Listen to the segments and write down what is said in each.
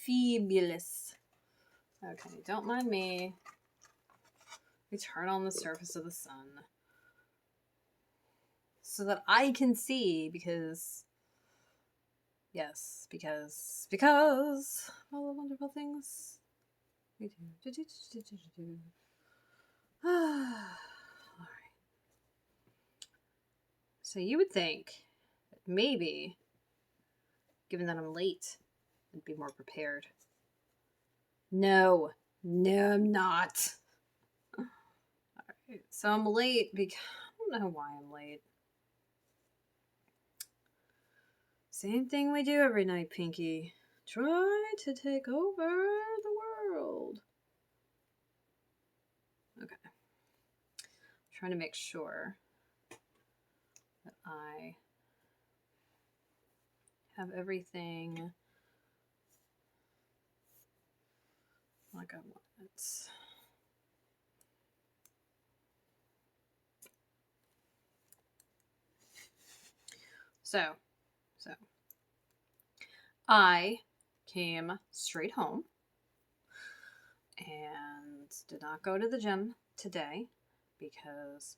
Fabulous. Okay, don't mind me. We turn on the surface of the sun so that I can see, because all the wonderful things we do. Alright. So you would think that maybe, given that I'm late, I'd be more prepared. No, I'm not. Alright, so I'm late because I don't know why I'm late. Same thing we do every night, Pinky. Try to take over the world. Okay. I'm trying to make sure that I have everything like I want it. So I came straight home and did not go to the gym today because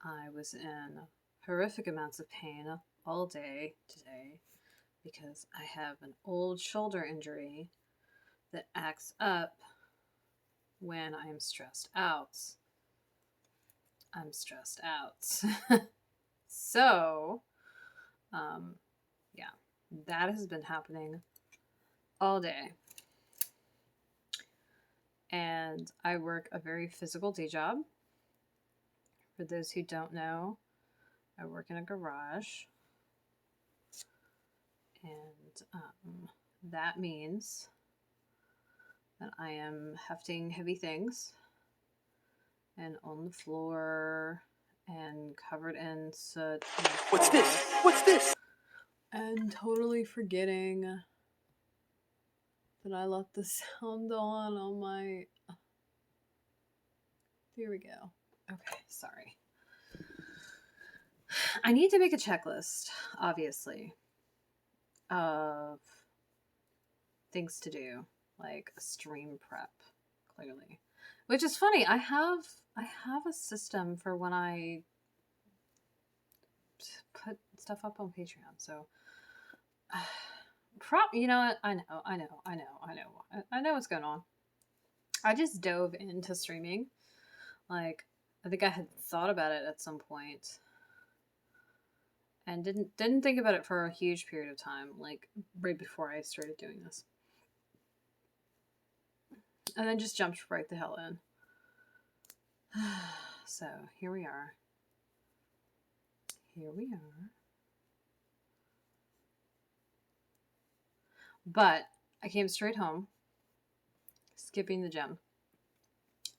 I was in horrific amounts of pain all day today because I have an old shoulder injury that acts up when I'm stressed out. So, yeah, that has been happening all day. And I work a very physical day job. For those who don't know, I work in a garage. And that means that I am hefting heavy things and on the floor and covered in soot. What's this? And totally forgetting that I left the sound on my... Here we go. Okay, sorry. I need to make a checklist, obviously, of things to do, like a stream prep, clearly. Which is funny. I have a system for when I put stuff up on Patreon. So, you know what? I know what's going on. I just dove into streaming. Like, I think I had thought about it at some point, and didn't think about it for a huge period of time. Like right before I started doing this, and then just jumped right the hell in. So here we are. But I came straight home, skipping the gym.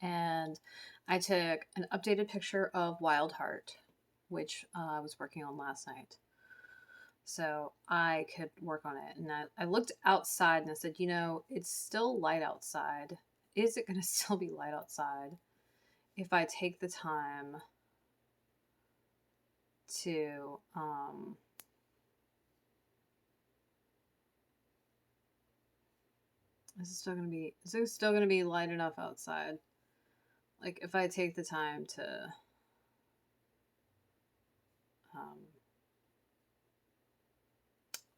And I took an updated picture of Wild Heart, which I was working on last night. So I could work on it. And I looked outside and I said, it's still light outside. Is it going to still be light outside if I take the time to is it still going to be light enough outside? Like if I take the time to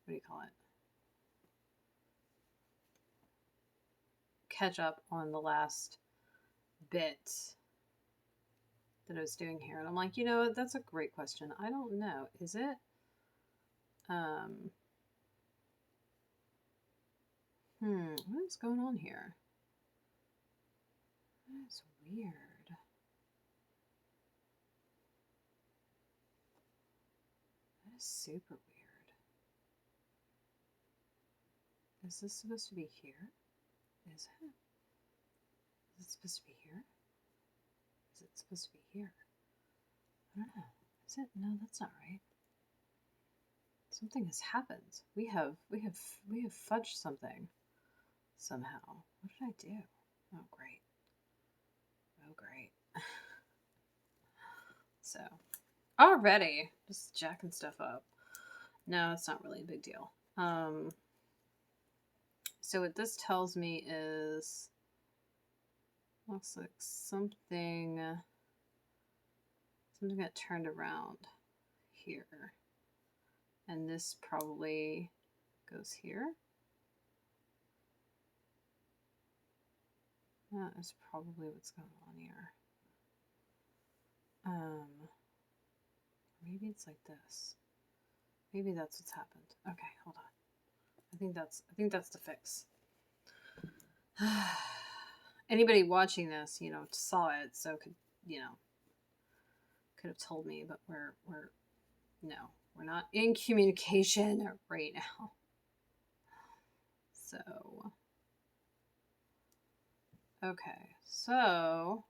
what do you call it? Catch up on the last bit that I was doing here. And I'm like, that's a great question. I don't know. Is it? What is going on here? That's weird. That is super weird. Is this supposed to be here? Is it? Is it supposed to be here? Is it supposed to be here? I don't know. Is it? No, that's not right. Something has happened. We have fudged something somehow. What did I do? Oh great. So already just jacking stuff up. No, it's not really a big deal. So so what this tells me is, looks like something got turned around here. And this probably goes here. That is probably what's going on here. Maybe it's like this. Maybe that's what's happened. Okay, hold on. I think that's the fix. Anybody watching this, saw it, so could have told me, but we're not in communication right now. So, okay, so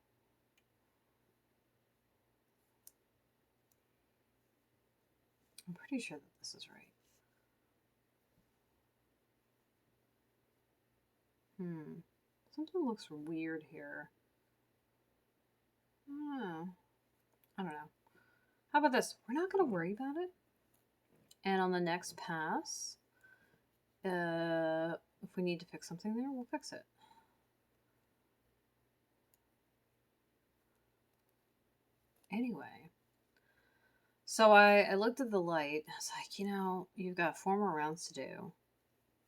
I'm pretty sure that this is right. Something looks weird here. Oh, I don't know. How about this? We're not going to worry about it. And on the next pass, if we need to fix something there, we'll fix it. Anyway, so I looked at the light. I was like, you've got 4 more rounds to do.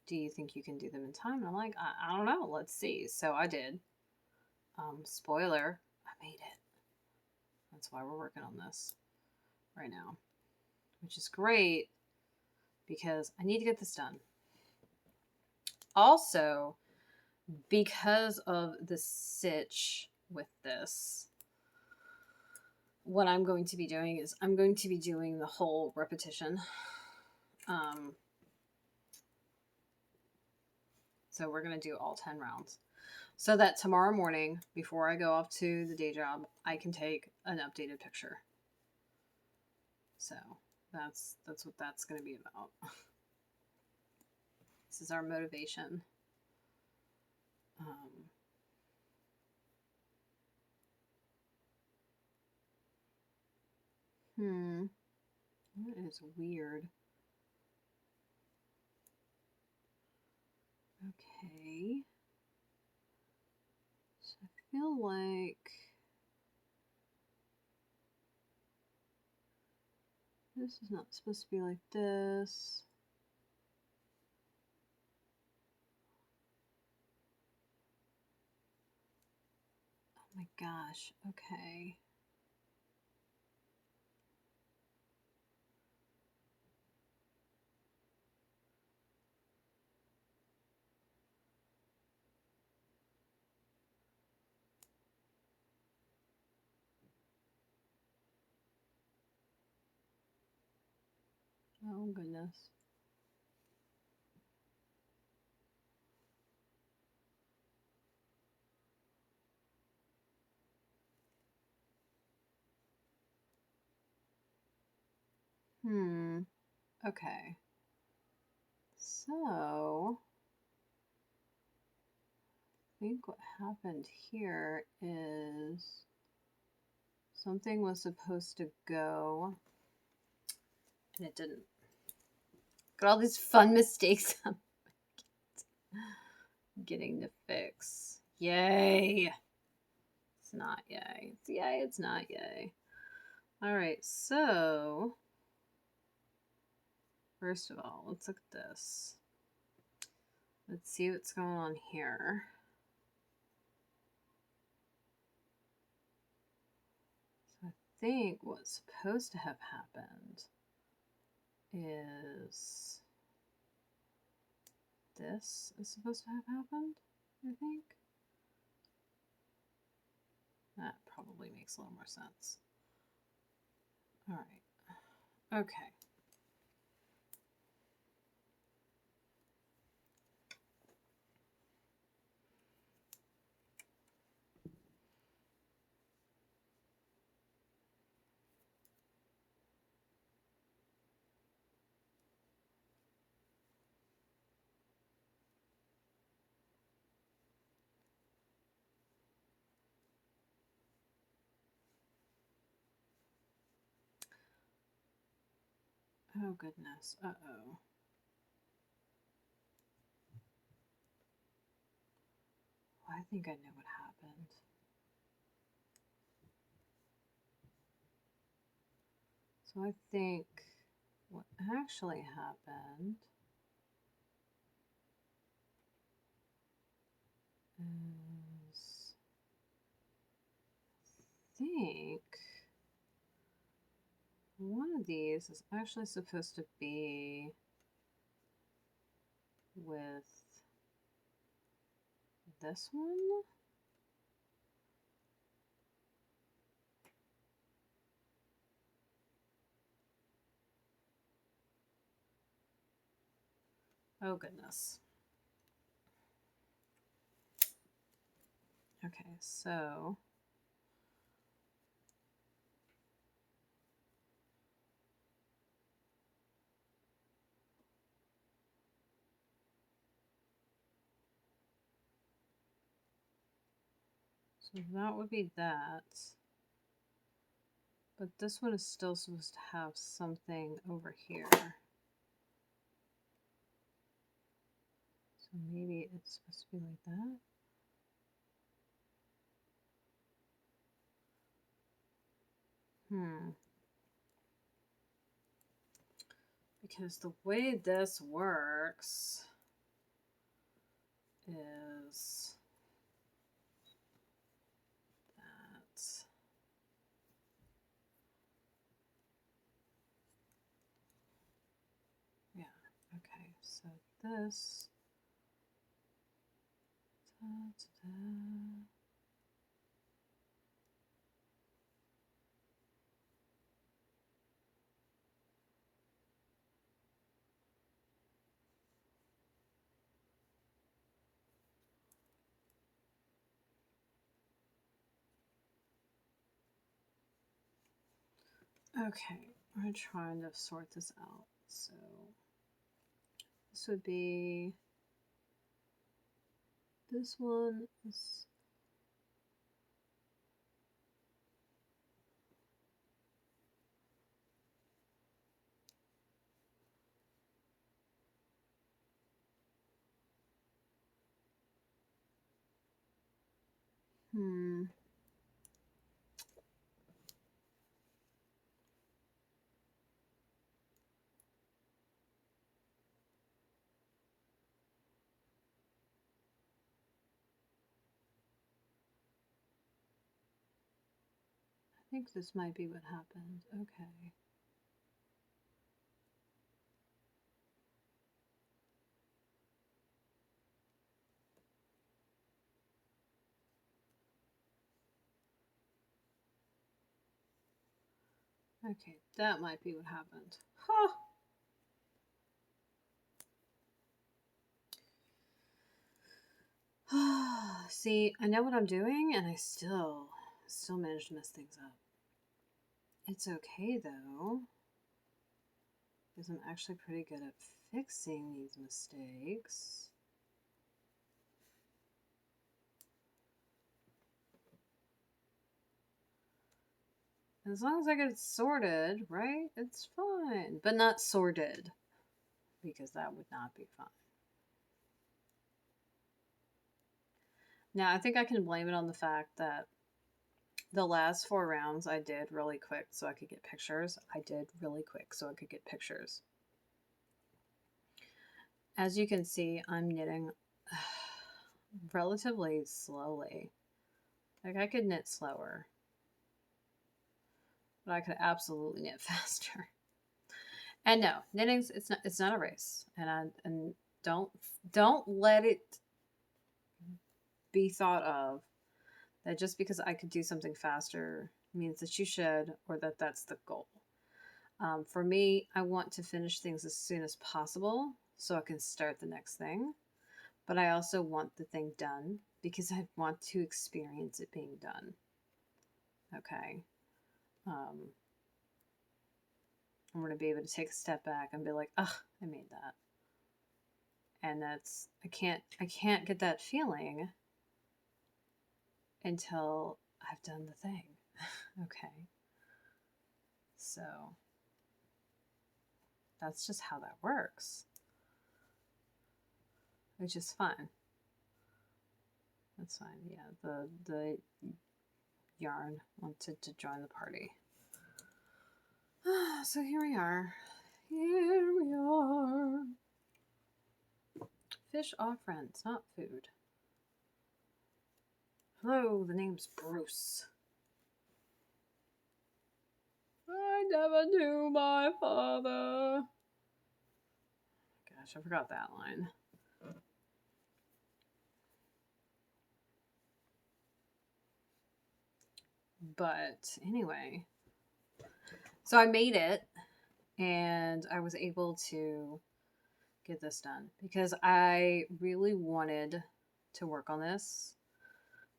Do you think you can do them in time? And I'm like, I don't know. Let's see. So I did. Spoiler, I made it. That's why we're working on this right now, which is great because I need to get this done. Also, because of the sitch with this, what I'm going to be doing is I'm going to be doing the whole repetition. So we're going to do all 10 rounds. So that tomorrow morning, before I go off to the day job, I can take an updated picture. So that's what that's going to be about. This is our motivation. That is weird. Okay. So I feel like this is not supposed to be like this. Oh my gosh. Okay. Oh goodness. Okay. So I think what happened here is something was supposed to go and it didn't. Got all these fun mistakes I'm getting to fix. Yay! It's not yay. It's yay, it's not yay. Alright, so first of all, let's look at this. Let's see what's going on here. So I think what's supposed to have happened is this is supposed to have happened, I think. That probably makes a little more sense. All right. Okay. Oh, goodness. Uh-oh. think I know what happened. So I think what actually happened is, I think one of these is actually supposed to be with this one. Oh goodness. Okay, so that would be that. But this one is still supposed to have something over here. So maybe it's supposed to be like that. Because the way this works is that. Yeah, okay, so this. Okay, I'm trying to sort this out. So this would be, this one is, I think this might be what happened. Okay. Okay, that might be what happened. Huh. See, I know what I'm doing, and I still manage to mess things up. It's okay though, because I'm actually pretty good at fixing these mistakes. As long as I get it sorted, right? It's fine. But not sorted, because that would not be fun. Now, I think I can blame it on the fact that the last 4 rounds I did really quick so I could get pictures. I did really quick so I could get pictures. As you can see, I'm knitting relatively slowly. Like, I could knit slower, but I could absolutely knit faster. And no, knitting's it's not a race. And don't let it be thought of that just because I could do something faster means that you should, or that that's the goal. For me, I want to finish things as soon as possible so I can start the next thing. But I also want the thing done because I want to experience it being done. Okay. I'm going to be able to take a step back and be like, ugh, I made that. And that's, I can't get that feeling until I've done the thing. Okay. So that's just how that works. Which is fun. That's fine. Yeah, the yarn wanted to join the party. So here we are. Here we are. Fish are friends, not food. Hello, the name's Bruce. I never knew my father. Gosh, I forgot that line. But anyway, so I made it and I was able to get this done because I really wanted to work on this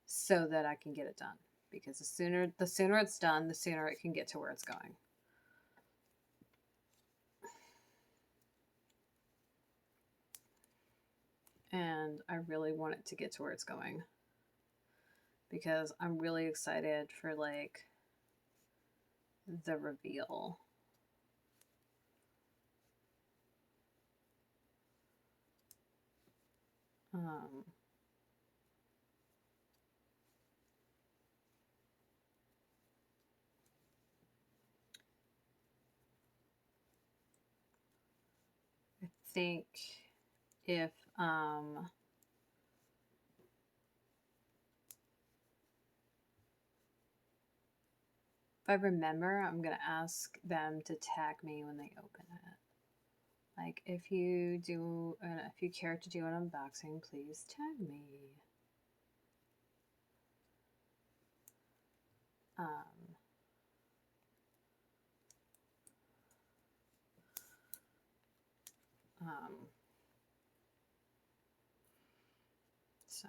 so that I can get it done. Because the sooner it's done, the sooner it can get to where it's going. And I really want it to get to where it's going because I'm really excited for like the reveal. I think if if I remember, I'm gonna ask them to tag me when they open it. Like if you care to do an unboxing, please tag me. So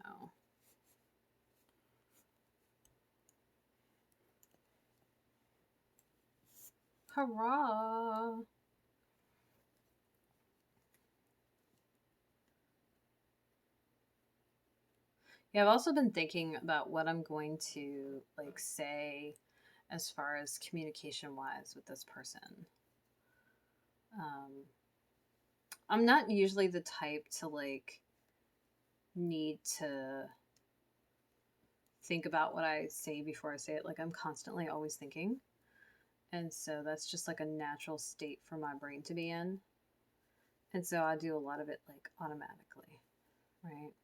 hurrah! Yeah, I've also been thinking about what I'm going to like say as far as communication wise with this person. I'm not usually the type to like need to think about what I say before I say it. Like I'm constantly always thinking. And so that's just like a natural state for my brain to be in. And so I do a lot of it like automatically, right?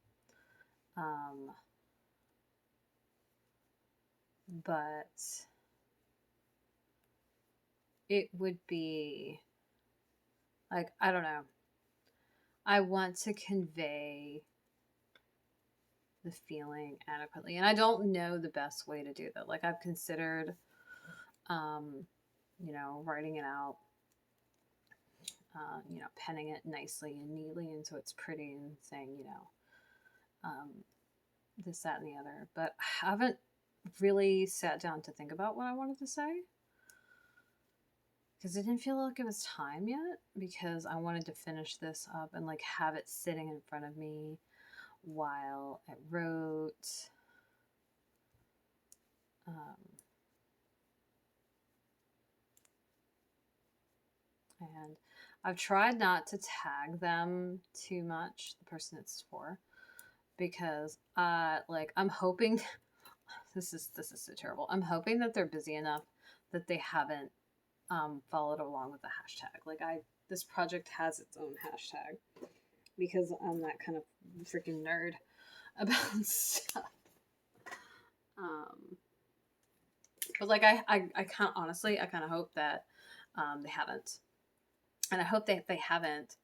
But it would be like, I don't know. I want to convey the feeling adequately. And I don't know the best way to do that. Like I've considered, writing it out, penning it nicely and neatly and so it's pretty and saying, this, that, and the other. But I haven't really sat down to think about what I wanted to say because it didn't feel like it was time yet because I wanted to finish this up and like have it sitting in front of me while I wrote. And I've tried not to tag them too much, the person it's for, because I'm hoping this is so terrible. I'm hoping that they're busy enough that they haven't followed along with the hashtag. Like this project has its own hashtag because I'm that kind of freaking nerd about stuff. But like I can't honestly, I kind of hope that they haven't, and I hope that they haven't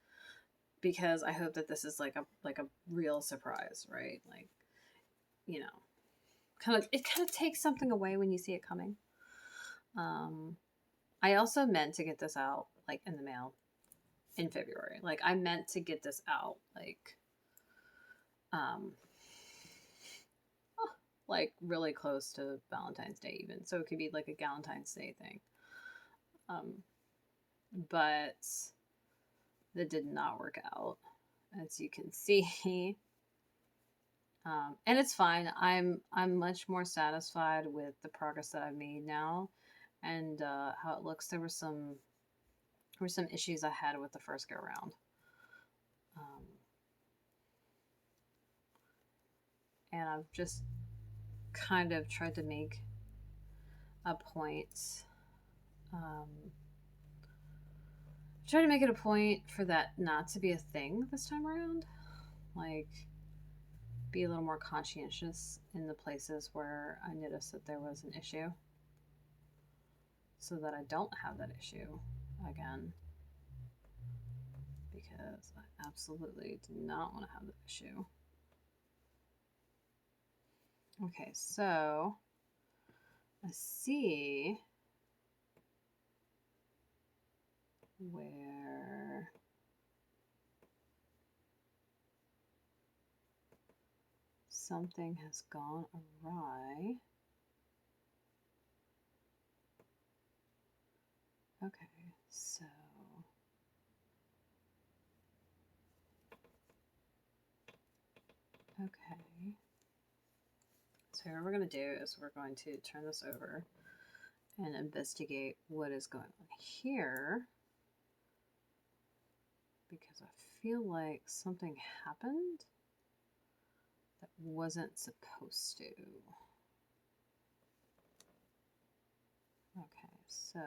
because I hope that this is like a real surprise, right? Like, it kind of takes something away when you see it coming. I also meant to get this out like in the mail in February. Like I meant to get this out like really close to Valentine's Day even. So it could be like a Galentine's Day thing. But that did not work out, as you can see. And it's fine. I'm much more satisfied with the progress that I've made now, and how it looks. There were some issues I had with the first go round, and I've just kind of tried to make a point. Try to make it a point for that not to be a thing this time around. Like, be a little more conscientious in the places where I noticed that there was an issue, so that I don't have that issue again. Because I absolutely do not want to have that issue. Okay, so I see where something has gone awry. Okay, so okay. So what we're going to do is we're going to turn this over and investigate what is going on here, because I feel like something happened that wasn't supposed to. Okay, so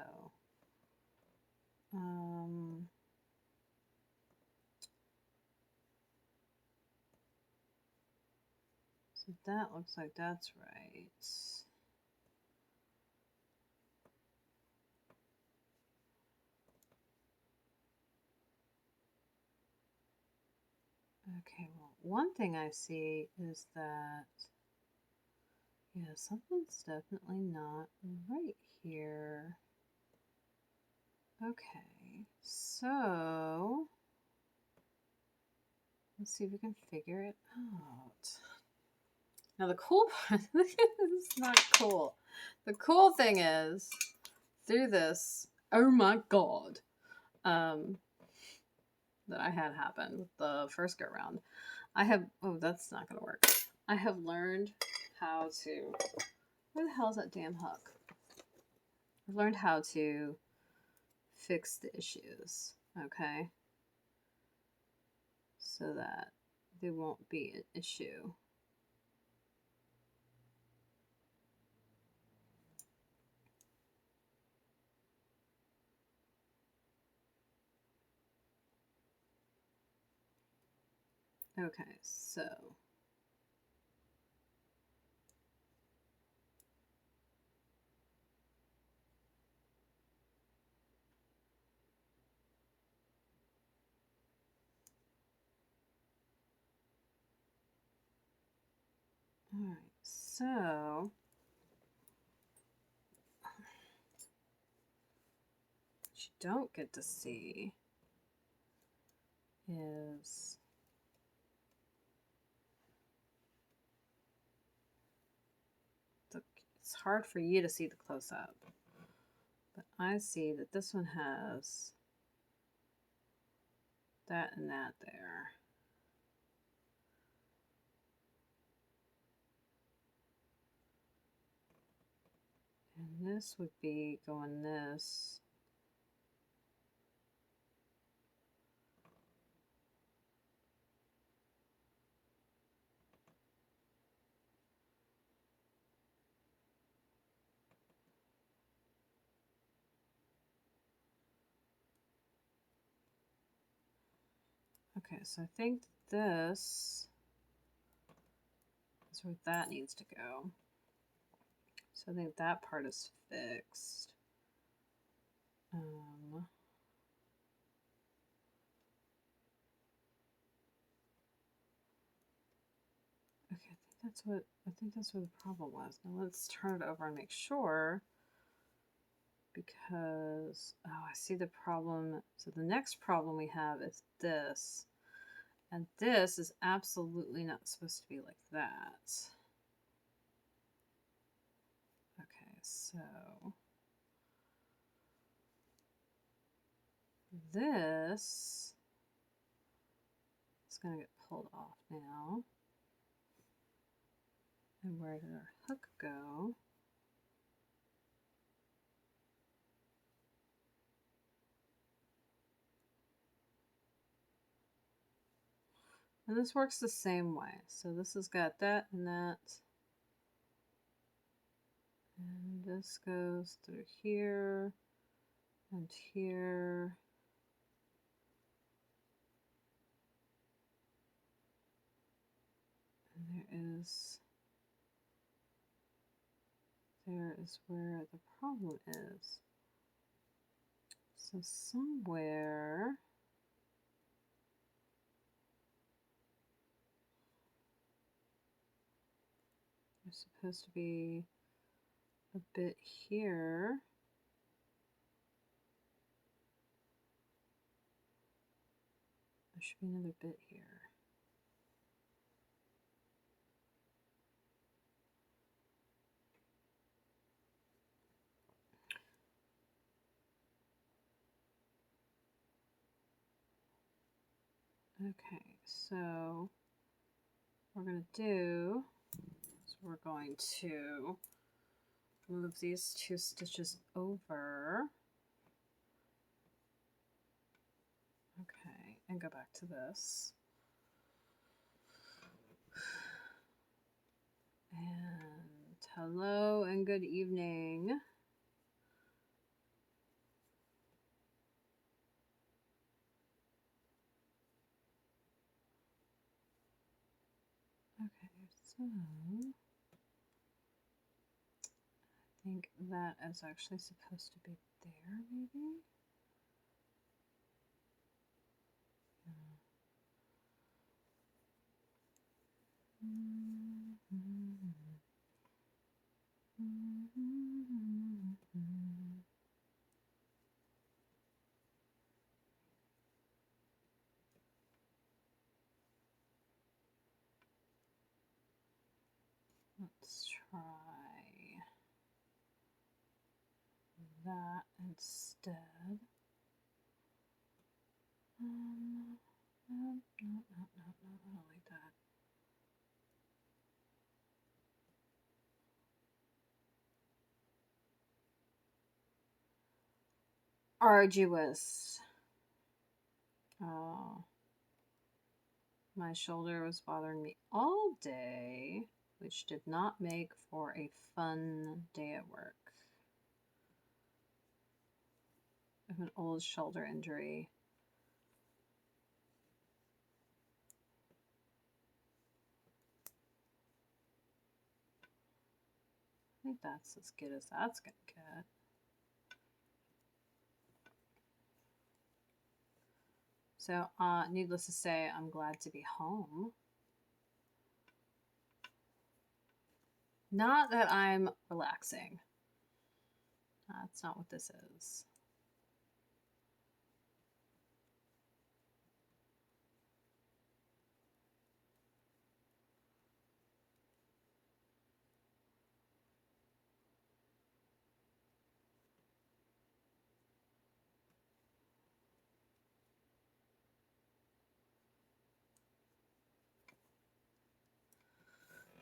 so that looks like that's right. Okay, well, one thing I see is that, yeah, something's definitely not right here. Okay, so let's see if we can figure it out. Now the cool part, it's not cool. The cool thing is, through this, oh my god, that I had happen with the first go round, I have, oh, that's not gonna work. I have learned how to, where the hell is that damn hook? I've learned how to fix the issues, okay? So that there won't be an issue. Okay, so all right, so what you don't get to see is it's hard for you to see the close-up, but I see that this one has that and that there. And this would be going this. Okay, so I think this is where that needs to go. So I think that part is fixed. Okay, I think that's what the problem was. Now let's turn it over and make sure, because oh, I see the problem. So the next problem we have is this, and this is absolutely not supposed to be like that. Okay, so this is going to get pulled off now. And where did our hook go? And this works the same way. So this has got that and that. And this goes through here and here. And there is where the problem is. So somewhere there's supposed to be a bit here. There should be another bit here. Okay, so what we're going to do is we're going to move these 2 stitches over. Okay, and go back to this. And hello and good evening. Okay, so I think that is actually supposed to be there, maybe? Let's try that instead. No, I don't like that. Arduous. Oh. My shoulder was bothering me all day, which did not make for a fun day at work. I have an old shoulder injury. I think that's as good as that's going to get. So, needless to say, I'm glad to be home. Not that I'm relaxing. That's not what this is.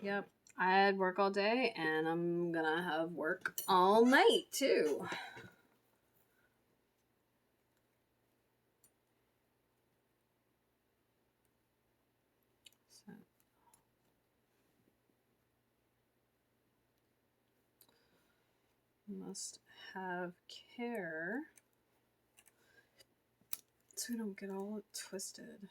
Yep, I had work all day and I'm gonna have work all night too. So, must have care so we don't get all twisted.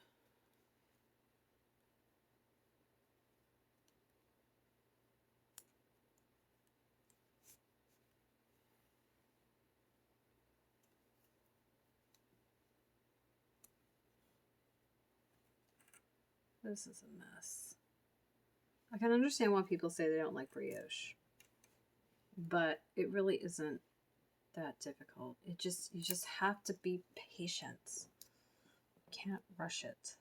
This is a mess. I can understand why people say they don't like brioche, but it really isn't that difficult. You just have to be patient. You can't rush it.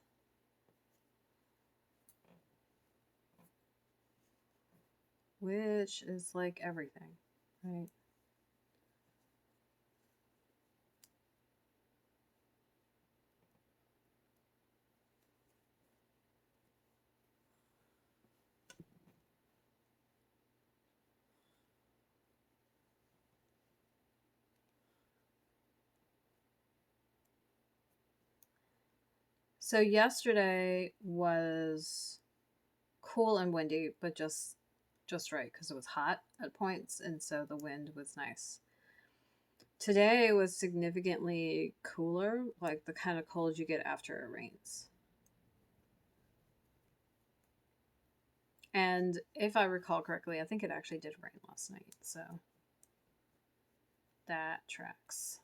Which is like everything, right? So yesterday was cool and windy, but just right because it was hot at points, and so the wind was nice. Today was significantly cooler, like the kind of cold you get after it rains. And if I recall correctly, I think it actually did rain last night, so that tracks.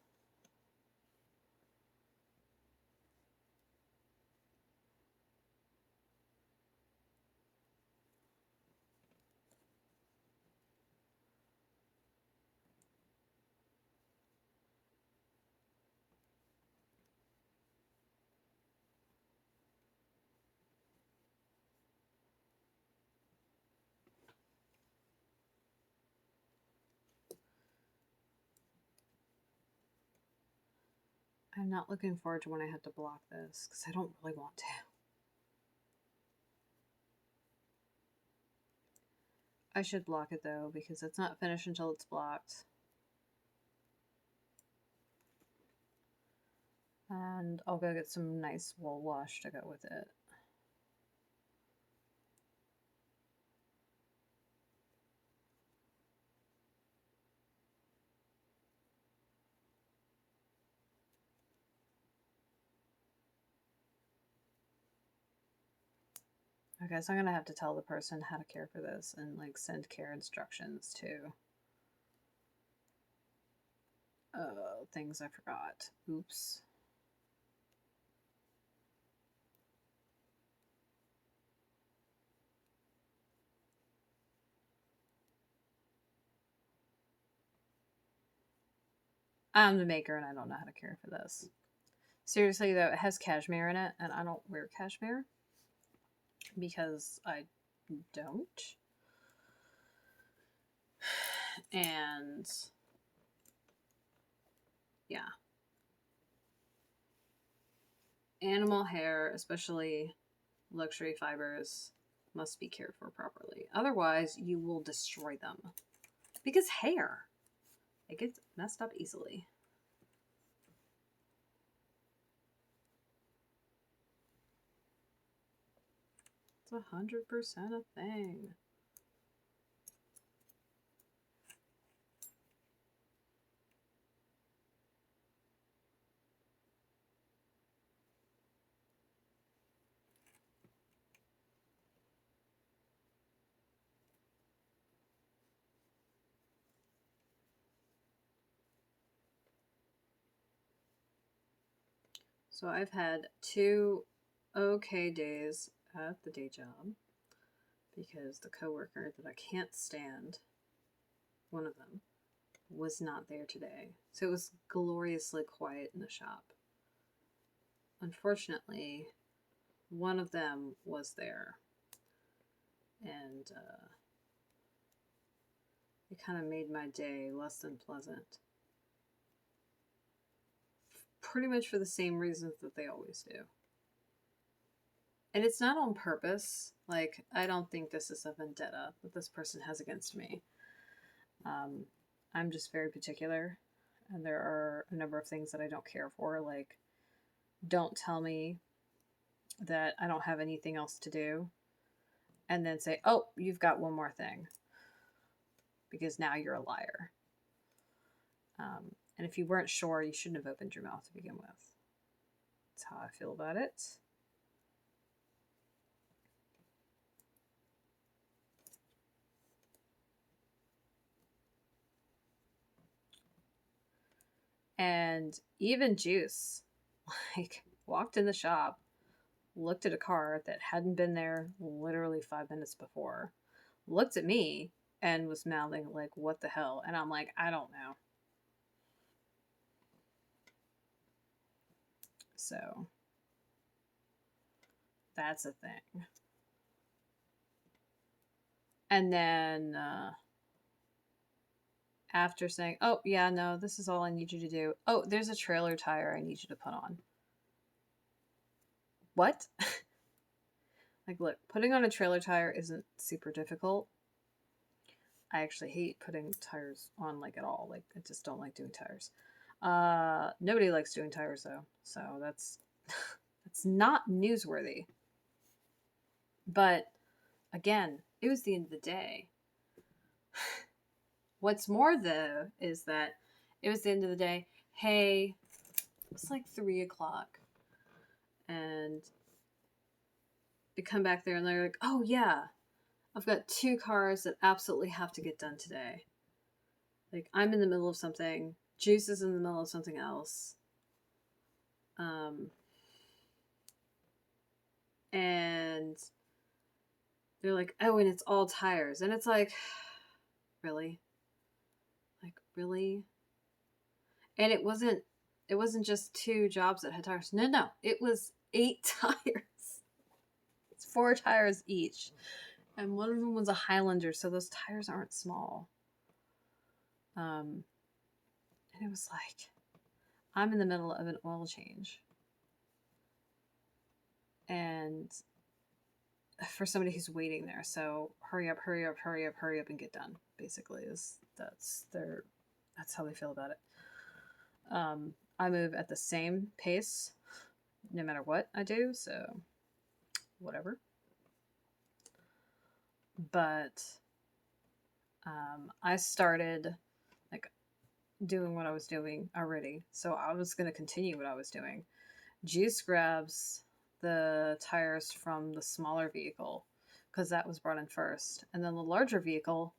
I'm not looking forward to when I have to block this because I don't really want to. I should block it though because it's not finished until it's blocked. And I'll go get some nice wool wash to go with it. I guess I'm gonna have to tell the person how to care for this and like send care instructions too. Things I forgot. Oops. I'm the maker and I don't know how to care for this. Seriously though, it has cashmere in it and I don't wear cashmere because I don't. And yeah. Animal hair, especially luxury fibers, must be cared for properly. Otherwise, you will destroy them. Because hair, it gets messed up easily. It's 100% a thing. So I've had 2 okay days at the day job because the coworker that I can't stand, one of them, was not there today. So it was gloriously quiet in the shop. Unfortunately, one of them was there, and it kind of made my day less than pleasant. Pretty much for the same reasons that they always do. And it's not on purpose. Like, I don't think this is a vendetta that this person has against me. I'm just very particular, and there are a number of things that I don't care for. Like, don't tell me that I don't have anything else to do, and then say, oh, you've got one more thing, because now you're a liar. And if you weren't sure, you shouldn't have opened your mouth to begin with. That's how I feel about it. And even Juice, like, walked in the shop, looked at a car that hadn't been there literally 5 minutes before, looked at me, and was mouthing, like, what the hell? And I'm like, I don't know. So, that's a thing. And then, after saying, oh, yeah, no, this is all I need you to do. Oh, there's a trailer tire I need you to put on. What? Like, look, putting on a trailer tire isn't super difficult. I actually hate putting tires on, like, at all. Like, I just don't like doing tires. Nobody likes doing tires though, so that's It's not newsworthy. But again, it was the end of the day. What's more, though, is that it was the end of the day. Hey, it's like 3 o'clock. And they come back there and they're like, oh, yeah, I've got 2 cars that absolutely have to get done today. Like, I'm in the middle of something. Juice is in the middle of something else. And they're like, oh, and it's all tires. And it's like, really? Like, really? And it wasn't just 2 jobs that had tires. No. It was 8 tires. It's 4 tires each. And one of them was a Highlander, so those tires aren't small. And it was like, I'm in the middle of an oil change. And for somebody who's waiting there, so hurry up and get done, basically, that's how they feel about it. I move at the same pace no matter what I do, so whatever. But I started like doing what I was doing already, so I was going to continue what I was doing. Juice grabs the tires from the smaller vehicle because that was brought in first, and then the larger vehicle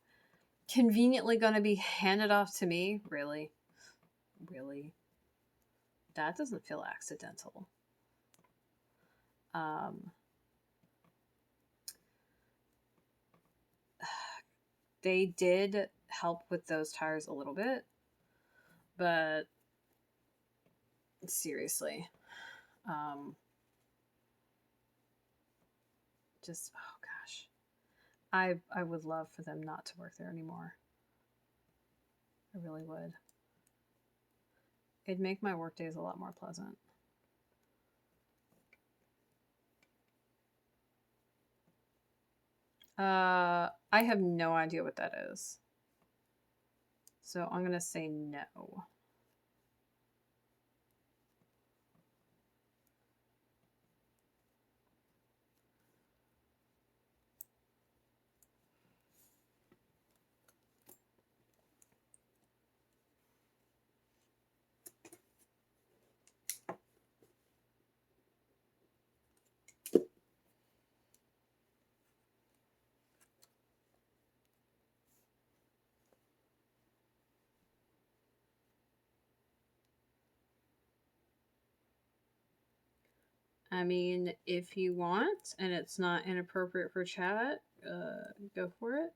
conveniently going to be handed off to me. Really that doesn't feel accidental. They did help with those tires a little bit, but seriously, just oh gosh, I would love for them not to work there anymore. I really would. It'd make my work days a lot more pleasant. I have no idea what that is, so I'm gonna say no. I mean, if you want and it's not inappropriate for chat, go for it.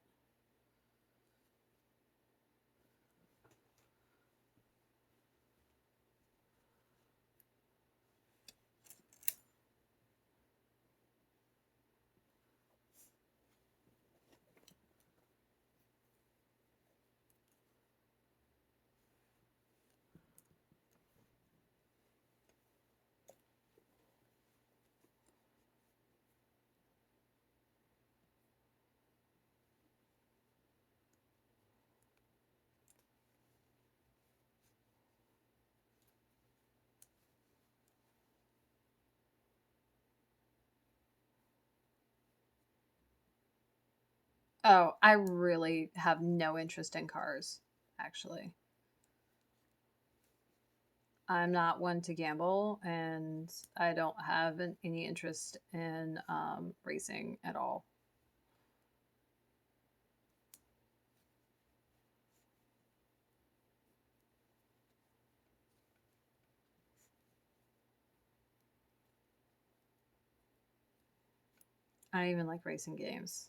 Oh, I really have no interest in cars, actually. I'm not one to gamble, and I don't have any interest in racing at all. I don't even like racing games.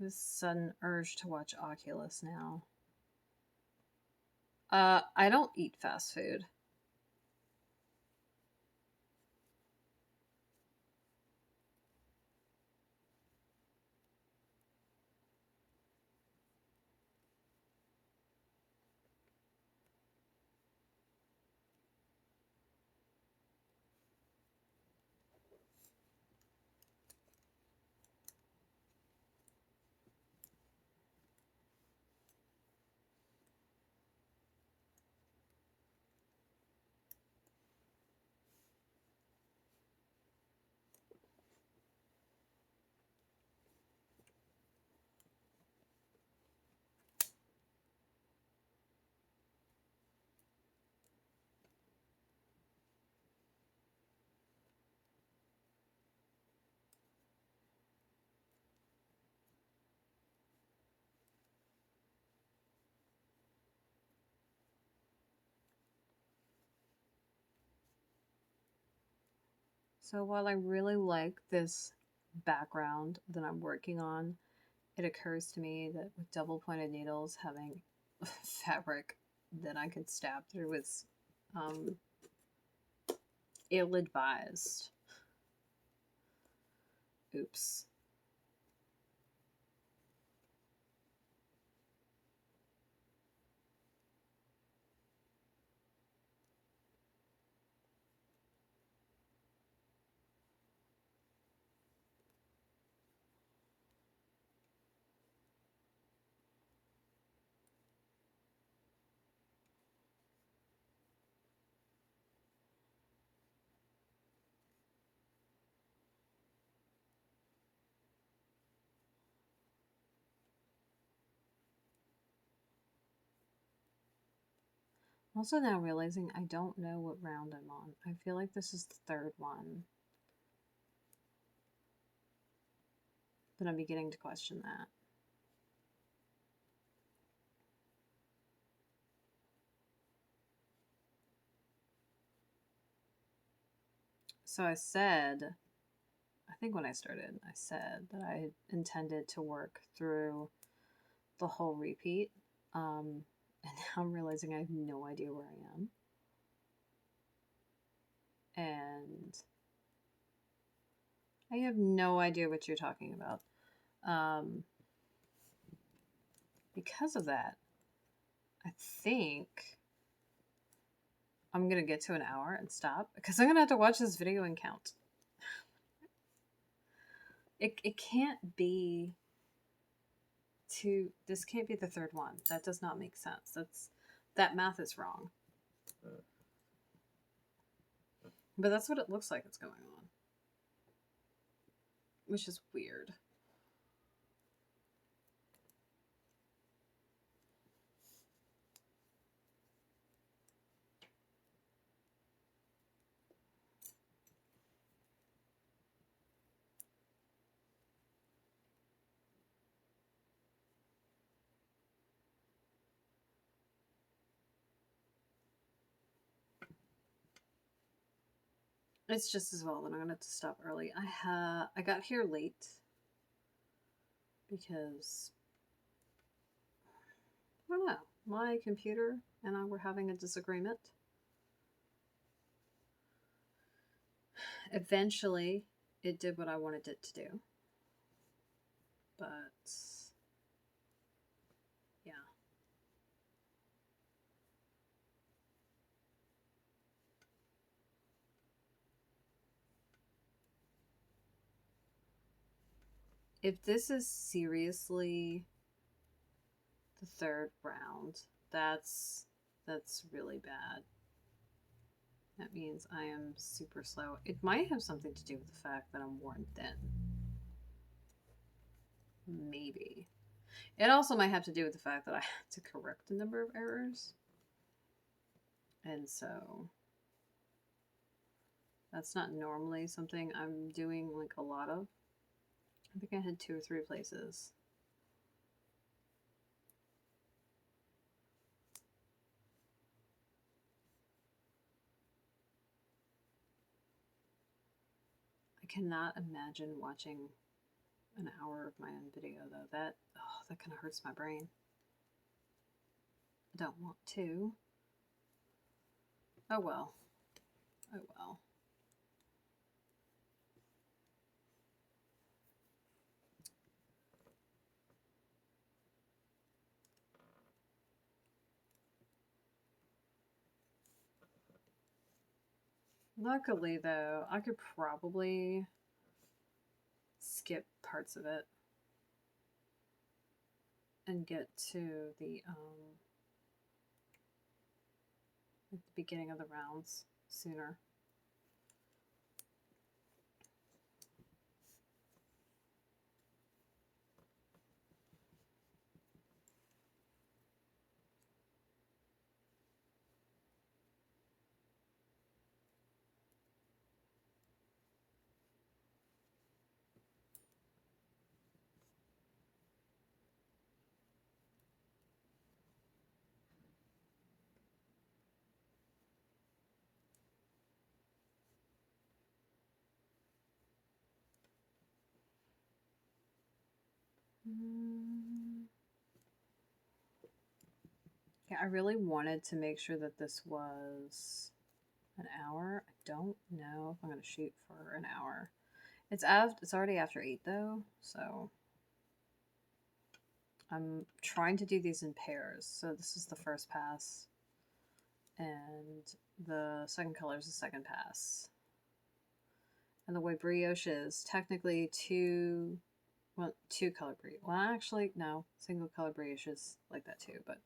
This sudden urge to watch Oculus now. I don't eat fast food. So while I really like this background that I'm working on, it occurs to me that with double pointed needles, having fabric that I could stab through is um, ill advised. Oops. Also now realizing I don't know what round I'm on. I feel like this is the third one. But I'm beginning to question that. So I said, I think when I started, I said that I intended to work through the whole repeat. And now I'm realizing I have no idea where I am. And I have no idea what you're talking about. Because of that, I think I'm going to get to an hour and stop because I'm going to have to watch this video and count. It can't be this can't be the third one. That does not make sense. That math is wrong. But that's what it looks like it's going on. Which is weird. It's just as well that I'm going to have to stop early. I got here late because I don't know. My computer and I were having a disagreement. Eventually, it did what I wanted it to do. But yeah. If this is seriously the third round, that's really bad. That means I am super slow. It might have something to do with the fact that I'm worn thin. Maybe. It also might have to do with the fact that I had to correct a number of errors. And so that's not normally something I'm doing like a lot of. I think I had 2 or 3 places. I cannot imagine watching an hour of my own video though. That kind of hurts my brain. I don't want to. Oh well. Oh well. Luckily though, I could probably skip parts of it and get to the at the beginning of the rounds sooner. Yeah, I really wanted to make sure that this was an hour. I don't know if I'm going to shoot for an hour. It's already after 8 though, so I'm trying to do these in pairs. So this is the first pass, and the second color is the second pass. And the way brioche is technically two color brioche. Well, actually, no, single color brioche is like that too, but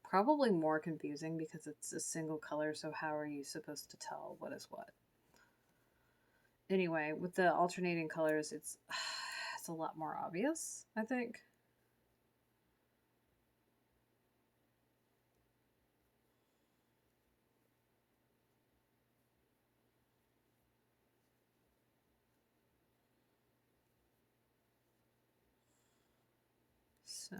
probably more confusing because it's a single color. So how are you supposed to tell what is what? Anyway, with the alternating colors, it's a lot more obvious, I think. So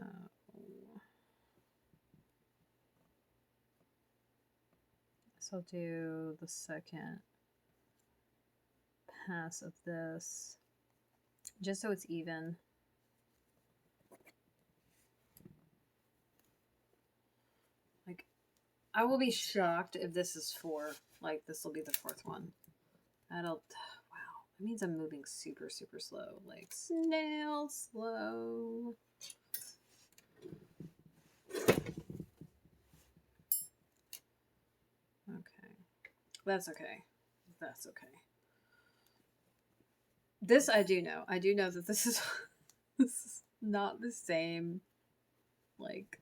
I'll do the second pass of this just so it's even. Like, I will be shocked if this is 4. Like, this will be the 4th one. Wow, that means I'm moving super, super slow. Like, snail slow. Okay. That's okay. That's okay. This I do know. I do know that this is this is not the same. Like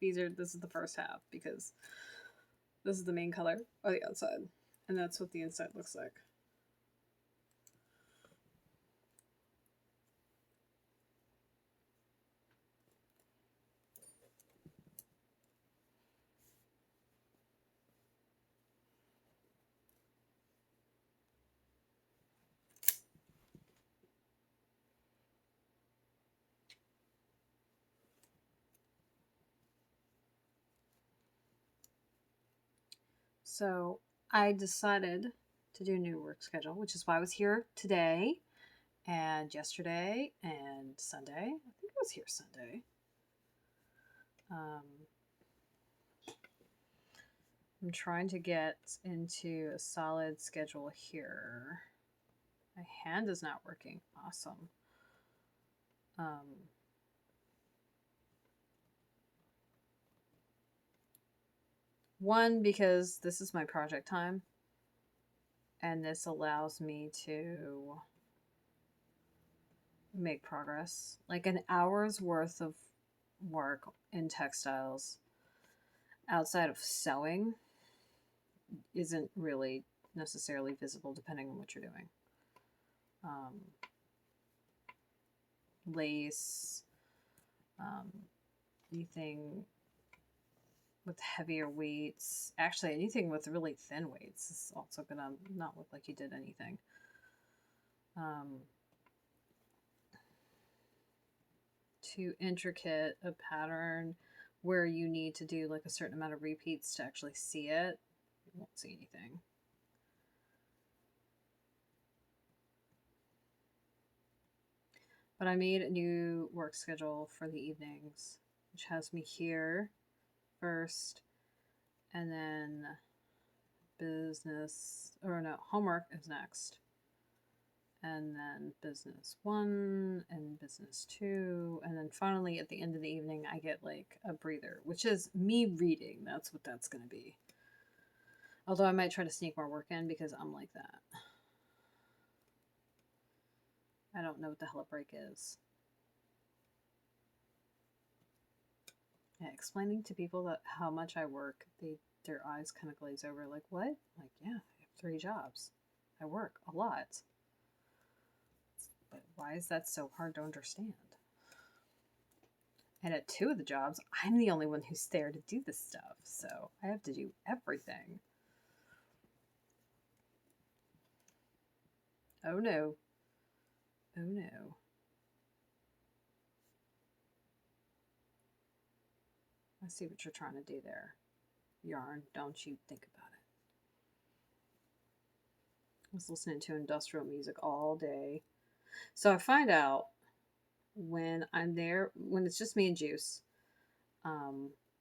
this is the first half because this is the main color on the outside, and that's what the inside looks like. So I decided to do a new work schedule, which is why I was here today and yesterday and Sunday. I think I was here Sunday. I'm trying to get into a solid schedule here. My hand is not working. Awesome. One, because this is my project time, and this allows me to make progress. Like an hour's worth of work in textiles outside of sewing isn't really necessarily visible depending on what you're doing. Lace, anything with heavier weights, actually anything with really thin weights is also gonna not look like you did anything. Too intricate a pattern where you need to do like a certain amount of repeats to actually see it, you won't see anything. But I made a new work schedule for the evenings, which has me here first, and then business, or no, homework is next. And then business 1 and business 2. And then finally at the end of the evening, I get like a breather, which is me reading. That's what that's going to be. Although I might try to sneak more work in because I'm like that. I don't know what the hell a break is. Yeah, explaining to people that how much I work, their eyes kind of glaze over. Like, what? Like, yeah, I have 3 jobs. I work a lot. But why is that so hard to understand? And at 2 of the jobs, I'm the only one who's there to do this stuff. So I have to do everything. Oh no. Oh no. I see what you're trying to do there. Yarn, don't you think about it. I was listening to industrial music all day. So I find out when I'm there, when it's just me and Juice,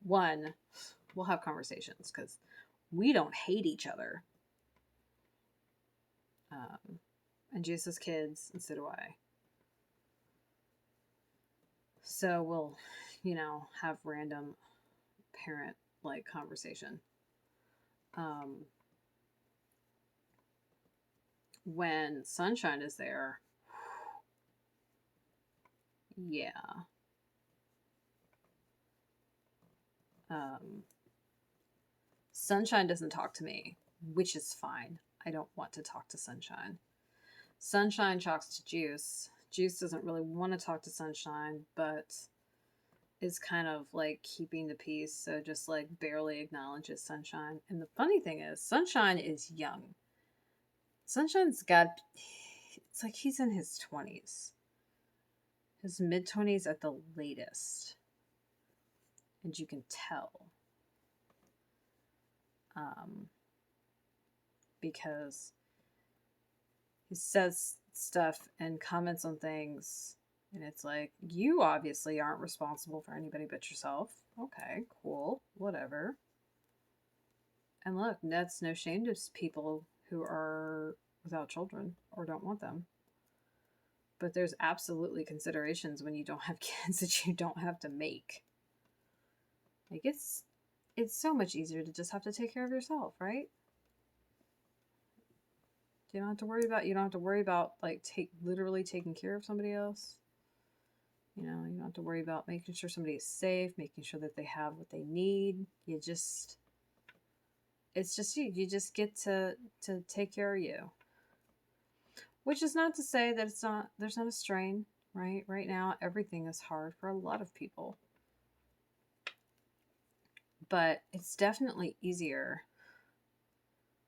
one, we'll have conversations because we don't hate each other. And Juice has kids, and so do I. So we'll, have random parent like conversation. When Sunshine is there, yeah. Sunshine doesn't talk to me, which is fine. I don't want to talk to Sunshine. Sunshine talks to Juice. Juice doesn't really want to talk to Sunshine, but is kind of like keeping the peace, so just like barely acknowledges Sunshine. And the funny thing is, Sunshine is young. Sunshine's got, it's like he's in his 20s, his mid 20s at the latest. And you can tell. Because he says stuff and comments on things, and it's like, you obviously aren't responsible for anybody but yourself. Okay, cool, whatever. And look, that's no shame to people who are without children or don't want them. But there's absolutely considerations when you don't have kids that you don't have to make. Like, it's so much easier to just have to take care of yourself, right? You don't have to worry about like literally taking care of somebody else. You don't have to worry about making sure somebody is safe, making sure that they have what they need. It's just you. You just get to take care of you. Which is not to say that there's not a strain, right? Right now, everything is hard for a lot of people. But it's definitely easier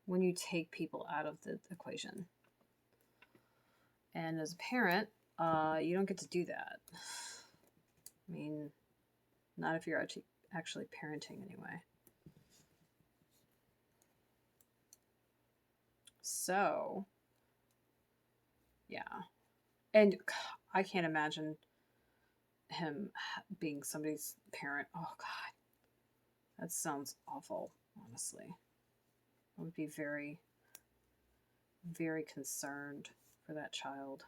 when you take people out of the equation. And as a parent, you don't get to do that. I mean, not if you're actually parenting anyway. So, yeah. And I can't imagine him being somebody's parent. Oh, God. That sounds awful, honestly. I would be very, very concerned for that child.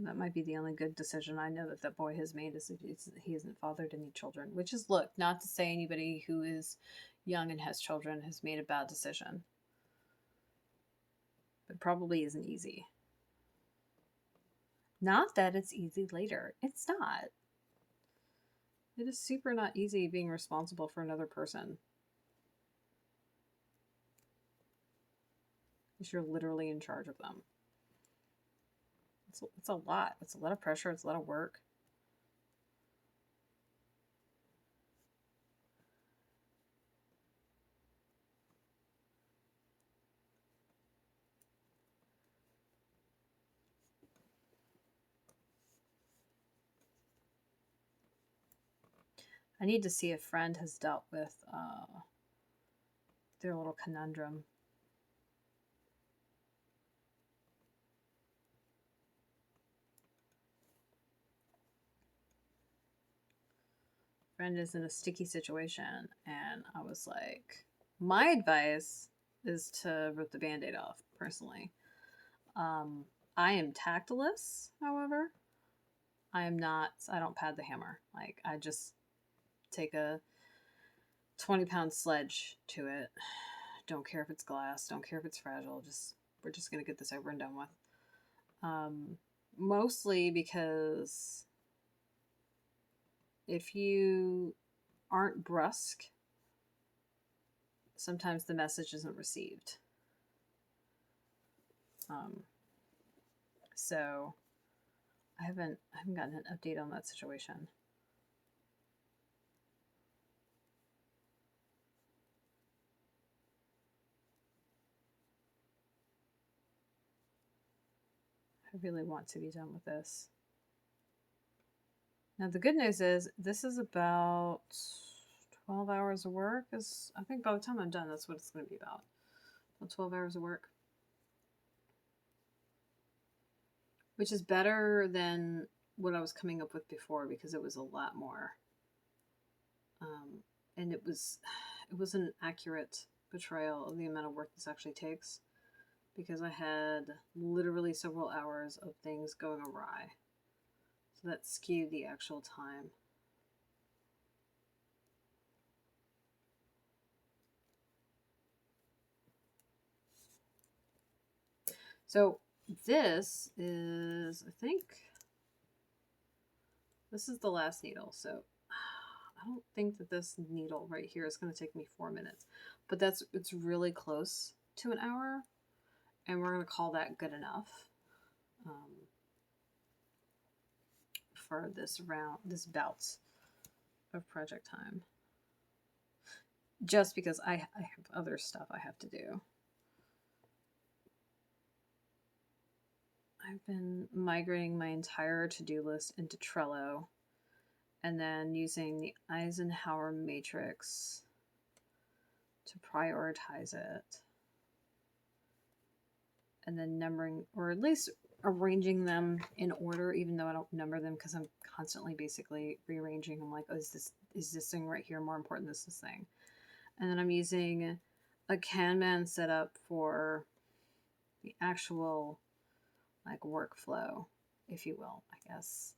That might be the only good decision I know that boy has made is he hasn't fathered any children. Which is, look, not to say anybody who is young and has children has made a bad decision. But probably isn't easy. Not that it's easy later. It's not. It is super not easy being responsible for another person. Because you're literally in charge of them. It's a lot. It's a lot of pressure. It's a lot of work. I need to see if Friend has dealt with their little conundrum. Friend is in a sticky situation, and I was like, my advice is to rip the band-aid off, personally. um I am tactless, however. I don't pad the hammer. Like, I just take a 20-pound sledge to it. Don't care if it's glass, don't care if it's fragile, just we're just gonna get this over and done with. um Mostly because if you aren't brusque, sometimes the message isn't received. Um, so I haven't gotten an update on that situation. I really want to be done with this. Now the good news is this is about 12 hours of work. Is I think by the time I'm done, that's what it's going to be about. About 12 hours of work, which is better than what I was coming up with before because it was a lot more. And it was an accurate portrayal of the amount of work this actually takes, because I had literally several hours of things going awry. So that skewed the actual time. So this is, I think, this is the last needle. So I don't think that this needle right here is going to take me 4 minutes, but it's really close to an hour, and we're going to call that good enough for this bout of project time. Just because I have other stuff I have to do. I've been migrating my entire to-do list into Trello, and then using the Eisenhower matrix to prioritize it, and then numbering, or at least arranging them in order, even though I don't number them because I'm constantly basically rearranging. I'm like, oh, is this thing right here more important than this thing? And then I'm using a Kanban setup for the actual like workflow, if you will, I guess.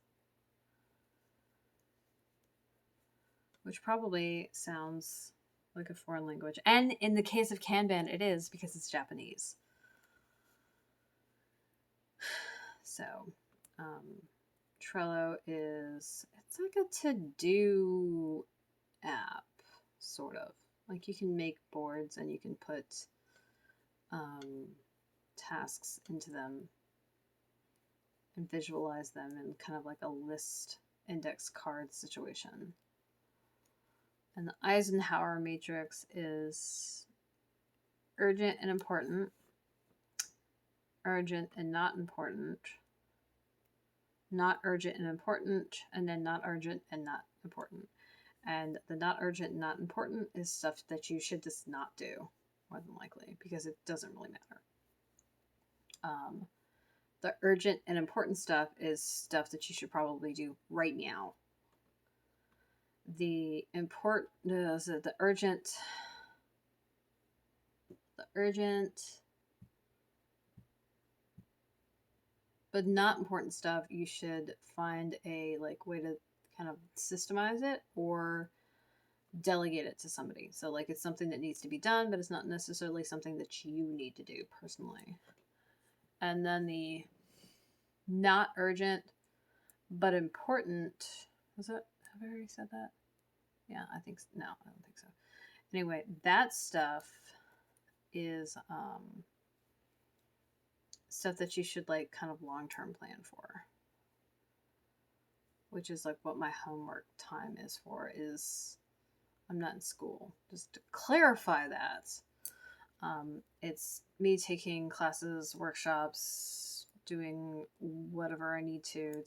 Which probably sounds like a foreign language. And in the case of Kanban, it is, because it's Japanese. So, Trello it's like a to-do app, sort of. Like, you can make boards and you can put tasks into them and visualize them in kind of like a list index card situation. And the Eisenhower matrix is urgent and important, urgent and not important, not urgent and important, and then not urgent and not important. And the not urgent and not important is stuff that you should just not do, more than likely, because it doesn't really matter. The urgent and important stuff is stuff that you should probably do right now. The urgent but not important stuff, you should find a way to kind of systemize it or delegate it to somebody. So like, it's something that needs to be done, but it's not necessarily something that you need to do personally. And then the not urgent but important, was it, have I already said that? Yeah, I think so. No, I don't think so. Anyway, that stuff is stuff that you should like kind of long-term plan for, which is like what my homework time is for. Is I'm not in school, just to clarify that. It's me taking classes, workshops, doing whatever I need to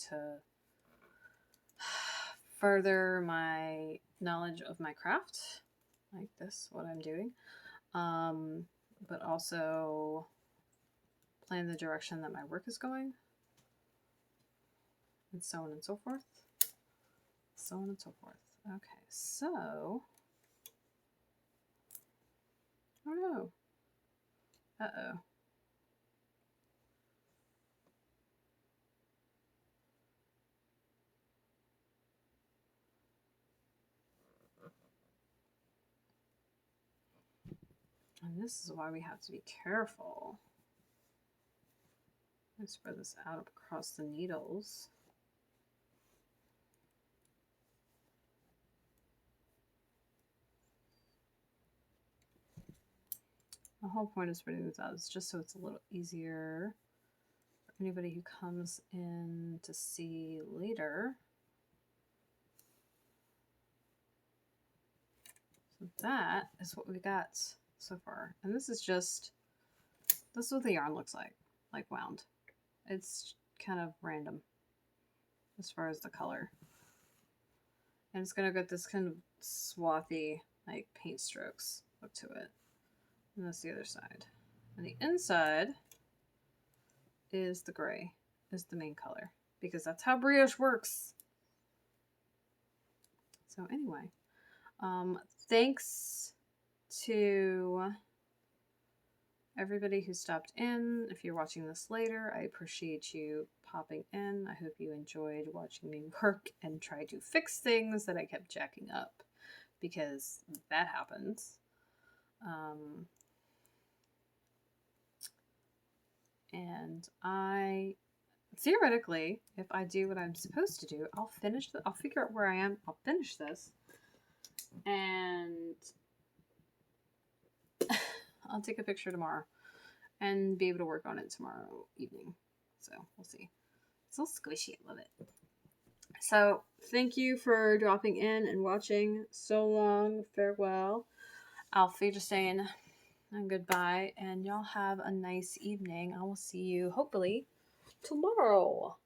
further my knowledge of my craft, like this, what I'm doing. but also plan the direction that my work is going, and so on and so forth. So on and so forth. Okay, so. Oh no. Uh-oh. And this is why we have to be careful. I spread this out across the needles. The whole point of spreading this out is just so it's a little easier for anybody who comes in to see later. So that is what we got so far. And this is what the yarn looks like wound. It's kind of random as far as the color. And it's gonna get this kind of swathy, like paint strokes look to it. And that's the other side. And the inside is the gray, is the main color, because that's how brioche works. So anyway, thanks to everybody who stopped in. If you're watching this later, I appreciate you popping in. I hope you enjoyed watching me work and try to fix things that I kept jacking up, because that happens. And I theoretically, if I do what I'm supposed to do, I'll figure out where I am. I'll finish this, and I'll take a picture tomorrow and be able to work on it tomorrow evening. So we'll see. It's all squishy. I love it. So thank you for dropping in and watching. So long. Farewell. Auf Wiedersehen and goodbye. And y'all have a nice evening. I will see you hopefully tomorrow.